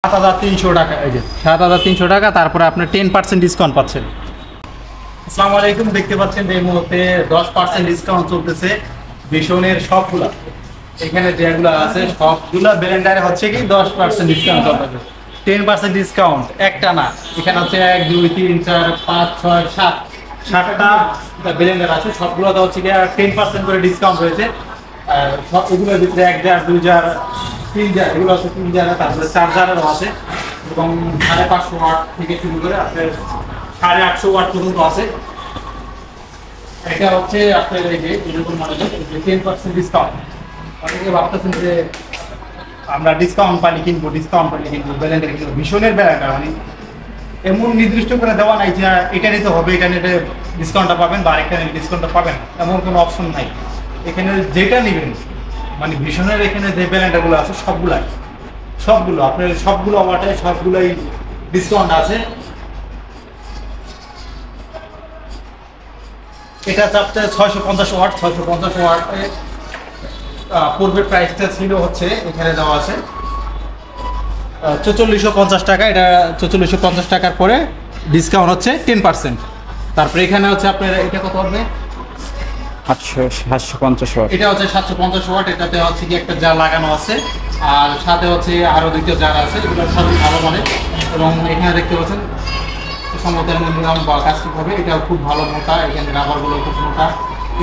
7,300 টাকা। এই যে 7,300 টাকা, তারপরে আপনি 10% ডিসকাউন্ট পাচ্ছেন। আসসালামু আলাইকুম, দেখতে পাচ্ছেন এই মুহূর্তে 10% ডিসকাউন্ট চলতেছে ভীষণের সবগুলা। এখানে যেগুলো আছে সবগুলা ব্লেন্ডারে হচ্ছে কি 10% ডিসকাউন্ট চলতেছে। 10% ডিসকাউন্ট একটা না, এখানে হচ্ছে 1 2 3 4 5 6 7 7টা ব্লেন্ডার আছে, সবগুলোতে হচ্ছে কি 10% করে ডিসকাউন্ট রয়েছে। আর সব এগুলোর ভিতরে 1 জার 2 জার 3 জার, এগুলো আছে 3 জার, তারপরে 4 জারেরও আছে এবং 550 ওয়াট থেকে শুরু করে আপনার 850 ওয়াট পর্যন্ত আছে। এটা হচ্ছে আপনার এই যে এরকম মডেলের 10% ডিসকাউন্ট। অনেকে ভাবতেছেন যে আমরা ডিসকাউন্ট পাইলে কিনবো, ব্লেন্ডার কিনবো। ভীষণের ব্লেন্ডার মানে এমন নির্দিষ্ট করে দেওয়া নাই যে এটা নিতে হবে, এটা নিতে ডিসকাউন্টটা পাবেন বা আরেকটা নিতে ডিসকাউন্টটা পাবেন, এমন কোনো অপশন নাই। এখানে যেটা নেবেন মানে ভীষণের এখানে যে ব্লেন্ডারগুলো আছে সবগুলো আপনার সবগুলো ওয়াটে সবগুলোই ডিসকাউন্ট আছে। এটা চাপতে 650 ওয়াট, 650 ওয়াট পূর্বের প্রাইসটা ছিল হচ্ছে এখানে দেওয়া আছে 4450 টাকা। এটা 4450 টাকার পরে ডিসকাউন্ট হচ্ছে 10%। তারপরে এখানে হচ্ছে আপনার এটা কত হবে 750 ওয়াট। এটা হচ্ছে 750 ওয়াট। এটাতে হচ্ছে কি একটা জার লাগানো আছে আর সাথে হচ্ছে আরো দুইটা জার আছে, এগুলো সবই ভালো মানে। এবং এখানে দেখতে পাচ্ছেন সম্ভবত অ্যালুমিনিয়াম বা কাস্টিক হবে, এটা খুব ভালো মোটা, এখানে রাবারগুলো খুব মোটা।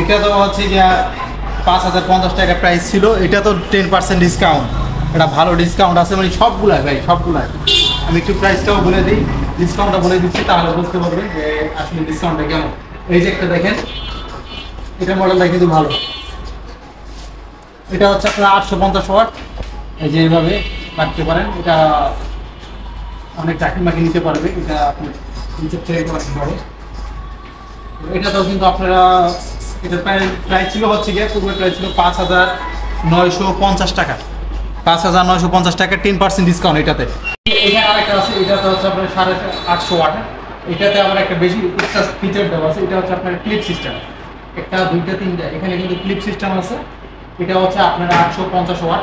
এটা তো হচ্ছে যে 5050 টাকা প্রাইস ছিল, এটা তো 10% ডিসকাউন্ট। এটা ভালো ডিসকাউন্ট আছে মানে সবগুলাই ভাই, সবগুলাই। আমি একটু প্রাইসটাও বলে দিই, ডিসকাউন্টটা বলে দিচ্ছি, তাহলে বুঝতে পারবেন যে আসলে ডিসকাউন্টটা কেমন। এই যে একটা দেখেন, এটা মডেলটা কিন্তু ভালো। এটা হচ্ছে আপনার 850 ওয়াট, এই যে এইভাবে রাখতে পারেন। এটা অনেক চাকরি মাকি নিতে পারবে, এটা আপনি নিচে ট্রে করতে পারেন। এটাতেও কিন্তু আপনারা এটার প্রাইস ছিল হচ্ছে গিয়ে পূর্বের প্রাইস ছিল 5,950 টাকা। 5,950 টাকা 10% ডিসকাউন্ট এটাতে। এখানে আরেকটা আছে, এটাতে হচ্ছে আপনার 850 ওয়াট। এটাতে আবার একটা বেশি এক্সট্রা ফিচার দেওয়া আছে, এটা হচ্ছে আপনার ক্লিপ সিস্টেম। একটা দুইটা তিনটা এখানে কিন্তু ক্লিপ সিস্টেম আছে। এটা হচ্ছে আপনার 850 ওয়াট,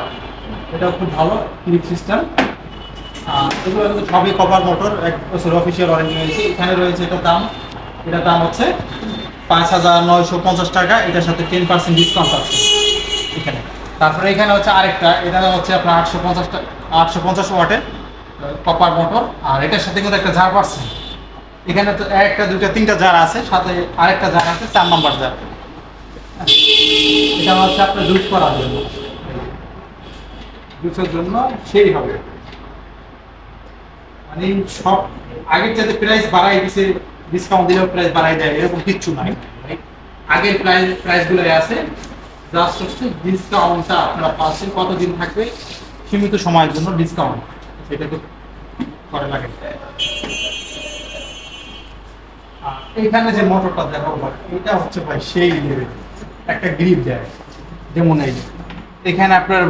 এটাও খুব ভালো ক্লিপ সিস্টেম। এগুলো কিন্তু সবই কপার মোটর, 1 বছর অফিসিয়াল ওয়ারেন্টি রয়েছে। এখানে রয়েছে এটার দাম হচ্ছে 5,950 টাকা, এটার সাথে 10% ডিসকাউন্ট আছে এখানে। তারপরে এখানে হচ্ছে আরেকটা, এটা হচ্ছে আপনার 850 ওয়াটের কপার মোটর, আর এটার সাথে কিন্তু একটা জার পাচ্ছে। এখানে তো একটা দুইটা তিনটা জার আছে, সাথে আরেকটা জার আছে 4 নম্বর জার। এটা হচ্ছে আপনার জুস করার জন্য, জুসের জন্য সেই হবে মানে সব আগের যাতে প্রাইস বাড়াই দিছে, ডিসকাউন্ট দিলেও প্রাইস বাড়াই দেয় এরকম কিচ্ছু নাই। আগের প্রাইসগুলোই আছে, জাস্ট হচ্ছে ডিসকাউন্টটা আপনারা পাচ্ছেন। কতদিন থাকবে, সীমিত সময়ের জন্য ডিসকাউন্ট, সেটা তো করে লাগে। এইখানে যে মোটরটা দেখো ভাই, এটা হচ্ছে ভাই সেই একটা গ্রিপ দেয়, যেমন এই এখানে আপনার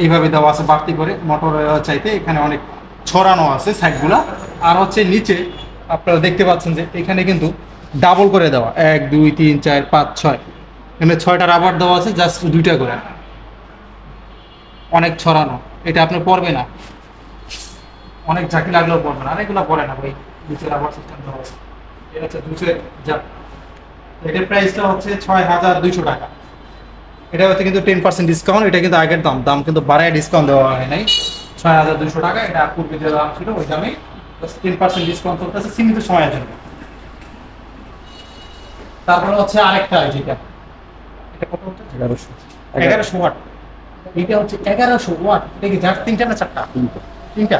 এইভাবে দেওয়া আছে বাড়তি করে মোটর চাইতে, এখানে অনেক ছড়ানো আছে সাইডগুলা। আর হচ্ছে নিচে আপনারা দেখতে পাচ্ছেন যে এখানে কিন্তু ডাবল করে দেওয়া 1 2 3 4 5 6, এখানে 6টা রাবার দেওয়া আছে, জাস্ট 2টা করে, অনেক ছড়ানো। এটা আপনার পড়বে না, অনেক ঝাঁকি লাগলেও পড়বে না, আর এগুলো পড়ে না ভাই। নিচে রাবার সিস্টেম দেওয়া আছে, এটা হচ্ছে জুসের জার। এটার প্রাইসটা হচ্ছে 6,200 টাকা। এটা হচ্ছে কিন্তু 10% ডিসকাউন্ট, এটা কিন্তু আগের দাম কিন্তু বাড়ায় ডিসকাউন্ট দেওয়া হয় নাই। 6,200 টাকা, এটা পূর্বে যে দাম ছিল ওই দামে 10% ডিসকাউন্ট চলতেছে সীমিত সময়ের জন্য। তারপরে হচ্ছে আরেকটা, যেটা এটা কত হচ্ছে 1100 ওয়াট। এটা হচ্ছে 1100 ওয়াট। এটা কি জার তিনটা না চারটা? তিনটা।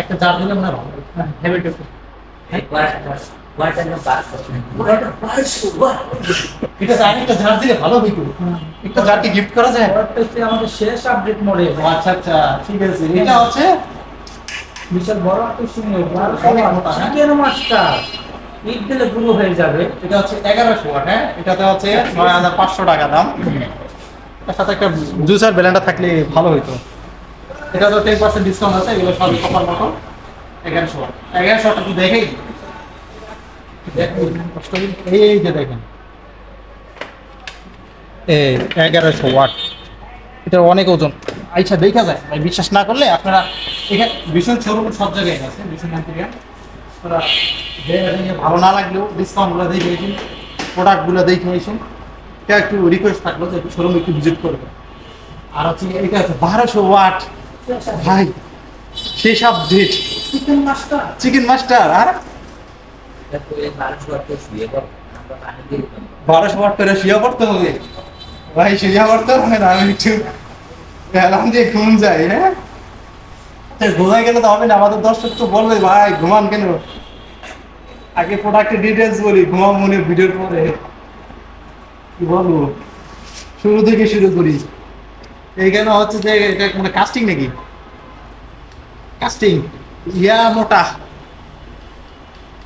একটা জার দিলে মনে হয় ভালো হেভি টেপে। এটা আরেকটা জার দিলে ভালো হইতো। একটা জারকে গিফট করা যায়। আমাদের শেষ আপডেট মডেল। আচ্ছা আচ্ছা, ঠিক আছে। এটা হচ্ছে বিশাল বড় আকর্ষণ, চিকেন মাস্টার ঈদ দিলে গুঁড়ো হয়ে যাবে। এটা হচ্ছে 1100 ওয়াট। হ্যাঁ, এটাতে হচ্ছে 6,500 টাকা দাম। এর সাথে একটা জুসার ব্লেন্ডার থাকলে ভালো হইতো। এটা তো 10% ডিসকাউন্ট আছে, এগুলো সবই কপার মোটর। 1100 ওয়াট, 1100 ওয়াট কি দেখেই এই যে দেখেন, এই 1100 ওয়াট, এটা অনেক ওজন। আচ্ছা দেখা যায় ভাই, বিশ্বাস না করলে আপনারা এখানে ভীষণ শোরুম সব জায়গায় আছে, ভীষণ এম্পোরিয়াম। আপনারা ভালো না লাগলেও ডিসকাউন্টগুলো দেখে আসুন, প্রোডাক্টগুলো দেখে আসুন। এটা একটু রিকোয়েস্ট থাকলো যে শোরুম একটু ভিজিট করবে। আর হচ্ছে এটা হচ্ছে 1200 ওয়াট ভাই, শেষ update chicken master chicken master. আর 1200 ওয়াট করে শুয়ে পড়তে হবে ভাই, শুয়ে পড়তে হবে না, আমি একটু অ্যালার্ম দিয়ে ঘুম যাই। হ্যাঁ ঘুমাই গেলে তো হবে না, আমাদের দর্শক তো বলবে ভাই ঘুমান কেন। আগে প্রোডাক্টের ডিটেলস বলি, ঘুমাম মনে ভিডিওর পরে কি বলবো, শুরু থেকে শুরু করি। এইখানে হচ্ছে যে এটা মানে কাস্টিং নাকি, কাস্টিং ইয়া মোটা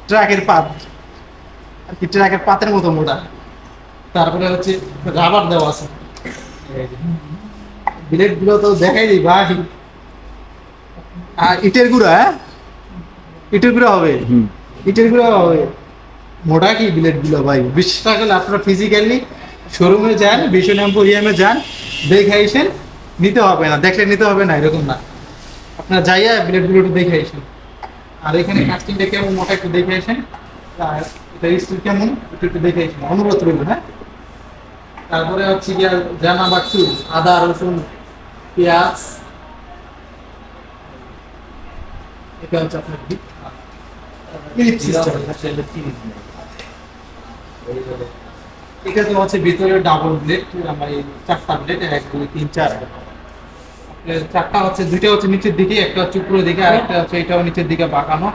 ট্রাকের পাত আর কি, ট্রাকের পাতের মতো মোটা। তারপরে হচ্ছে রাবার দেওয়া আছে, বিলেট গুলো তো দেখাই দিই ভাই। আর ইটের গুঁড়া, হ্যাঁ ইটের গুঁড়া হবে, ইটের গুঁড়া হবে। মোটা কি বিলেট গুলো ভাই, বিশ্বাস না করলে আপনারা ফিজিক্যালি শোরুমে যান, ভীষণ এম্পোরিয়ামে যান, দেখে আইসেন, নিতে হবে না, দেখলে নিতে হবে না এরকম না, আপনারা যাইয়া বিলেট গুলো একটু দেখে আইসেন। আর এখানে কাস্টিংটা কেমন মোটা একটু দেখে আইসেন, আর এটা স্টিল কেমন একটু দেখে আইসেন, অনুরোধ রইল। হ্যাঁ তারপরে হচ্ছে গিয়া যা নাম্বার 2, আদা রসুন পেঁয়াজ। এটা হচ্ছে আপনার ক্লিপ সিস্টেম। এটা তো হচ্ছে ভিতরে ডাবল ব্লেড, আমার এই 4টা ব্লেড, 1 2 3 4। চারটা হচ্ছে, দুইটা হচ্ছে নিচের দিকে, একটা হচ্ছে উপরের দিকে, আর একটা হচ্ছে এটাও নিচের দিকে বাঁকানো।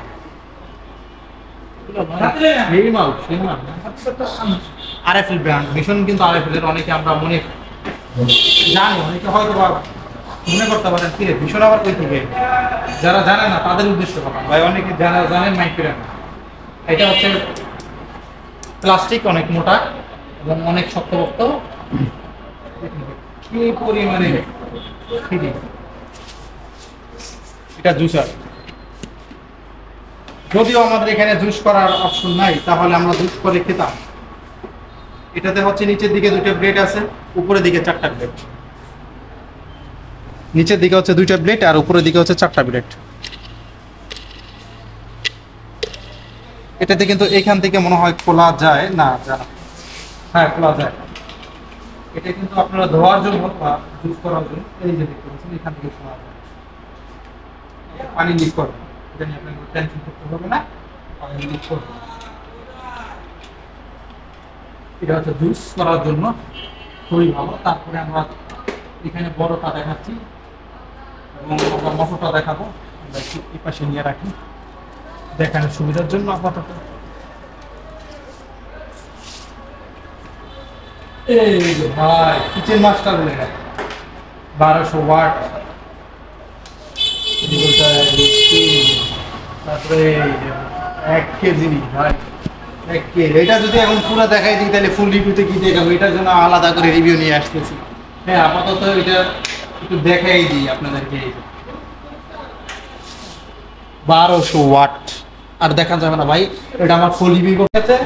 এই মাল সেই মাল আরএফএল ব্র্যান্ড, ভীষণ কিন্তু আরএফএল এর অনেকে আমরা মনে জানি, অনেকে হয়তো বা মনে করতে পারেন কি রে ভীষণ আবার কই থেকে, যারা জানে না তাদের উদ্দেশ্য কথা ভাই, অনেকে জানেন মাইক পেরেন। এটা হচ্ছে প্লাস্টিক, অনেক মোটা এবং অনেক শক্তপোক্ত, কি পরিমাণে এটা জুসার। যদিও আমাদের এখানে জুস করার অপশন নাই, তাহলে আমরা জুস করে খেতাম। এটাতে হচ্ছে নিচের দিকে 2টা ব্লেড আছে, উপরের দিকে 4টা ব্লেড। নিচের দিকে হচ্ছে 2টা ব্লেড আর উপরের দিকে হচ্ছে 4টা ব্লেড। এটাতে কিন্তু এখান থেকে মনে হয় খোলা যায় না, হ্যাঁ খোলা যায়। এটা কিন্তু আপনারা ধোয়ার জন্য বা জুস করার জন্য এই যে দেখতে পাচ্ছেন এখান থেকে খোলা যায়, পানি লিক করবে, এটা নিয়ে আপনাকে টেনশন করতে হবে না, পানি লিক করবে। এটা হচ্ছে জুস করার জন্য খুবই ভালো। তারপরে আমরা এখানে বড়টা দেখাচ্ছি এবং আমরা মোটরটা দেখাবো, আমরা একটু এই পাশে নিয়ে রাখি দেখানোর সুবিধার জন্য আপাতত। এই যে ভাই কিচেন মাস্টার বলে 1200 ওয়াট, তারপরে 1 কেজি ভাই, 1 কেজি। এটা যদি এখন পুরো দেখাই দিই তাহলে ফুল রিভিউতে কি দেখাবো, এটার জন্য আলাদা করে রিভিউ নিয়ে আসতেছি। হ্যাঁ আপাতত এটা একটু দেখাই দিই আপনাদেরকে। 1200 ওয়াট আর দেখা যাবে না ভাই, এটা আমার ফুল রিভিউ করতে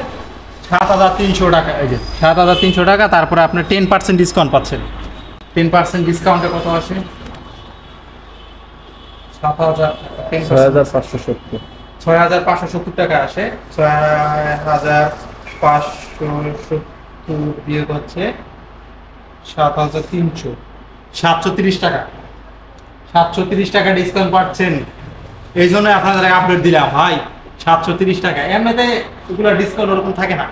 7300 টাকা। এই যে 7300 টাকা, তারপরে আপনার 10% ডিসকাউন্ট পাচ্ছেন। 10% ডিসকাউন্টে কত আসে? 6570 টাকা আসে। 6570 দিয়ে হচ্ছে 7300, 730 টাকা। 730 টাকা ডিসকাউন্ট পাচ্ছেন, এই জন্য আপনাদের আপডেট দিলাম ভাই। 730 টাকা, এমনিতে এগুলো ডিসকাউন্ট ওরকম থাকে না,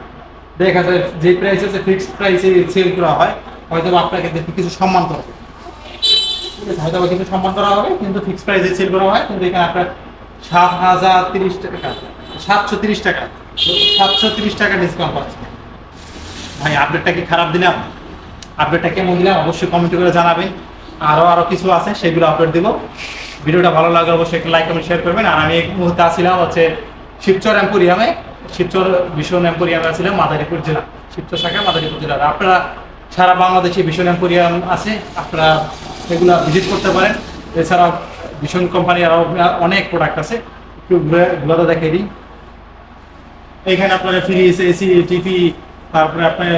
দেখা যায় যে প্রাইস আছে ফিক্সড প্রাইসে সেল করা হয়, হয়তো আপনাকে কিছু সম্মান করা হবে, হয়তো কিছু সম্মান করা হবে, কিন্তু ফিক্সড প্রাইসে সেল করা হয়। কিন্তু এখানে আপনার 7030 টাকা, 730 টাকা, 730 টাকা ডিসকাউন্ট পাচ্ছেন ভাই। আপডেটটা কি খারাপ দিলাম? আপডেটটা কেমন দিলাম অবশ্যই কমেন্ট করে জানাবেন। আরো কিছু আছে সেগুলো আপডেট দিব। ভিডিওটা ভালো লাগলে অবশ্যই একটা লাইক কমেন্ট শেয়ার করবেন। আর আমি এই মুহূর্তে আসছিলাম হচ্ছে শিবচর এম্পোরিয়ামে, শিবচর ভীষণ এম্পোরিয়ামে আসছিলাম, মাদারীপুর জেলা, শিবচর শাখা মাদারীপুর জেলার। আপনারা সারা বাংলাদেশে ভীষণ এম্পোরিয়াম আছে, আপনারা সেগুলো ভিজিট করতে পারেন। এছাড়াও ভীষণ কোম্পানির আরও অনেক প্রোডাক্ট আছে, একটু ঘুরে দেখিয়ে দিই। এইখানে আপনারা ফ্রিজ, এসি, টিভি, তারপরে আপনার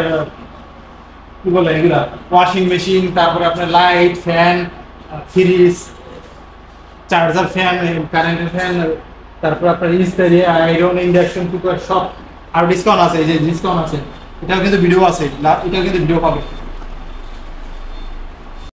কি বলে এগুলা ওয়াশিং মেশিন, তারপরে আপনার light, fan, fridge, charger, fan, কারেন্টের ফ্যান, তারপর আপনার ইস্ত্রি, আয়রন, ইন্ডাকশন কুকার সব আর ডিসকাউন্ট আছে। এই যে ডিসকাউন্ট আছে, এটাও কিন্তু ভিডিও আছে, এটাও কিন্তু ভিডিও পাবে।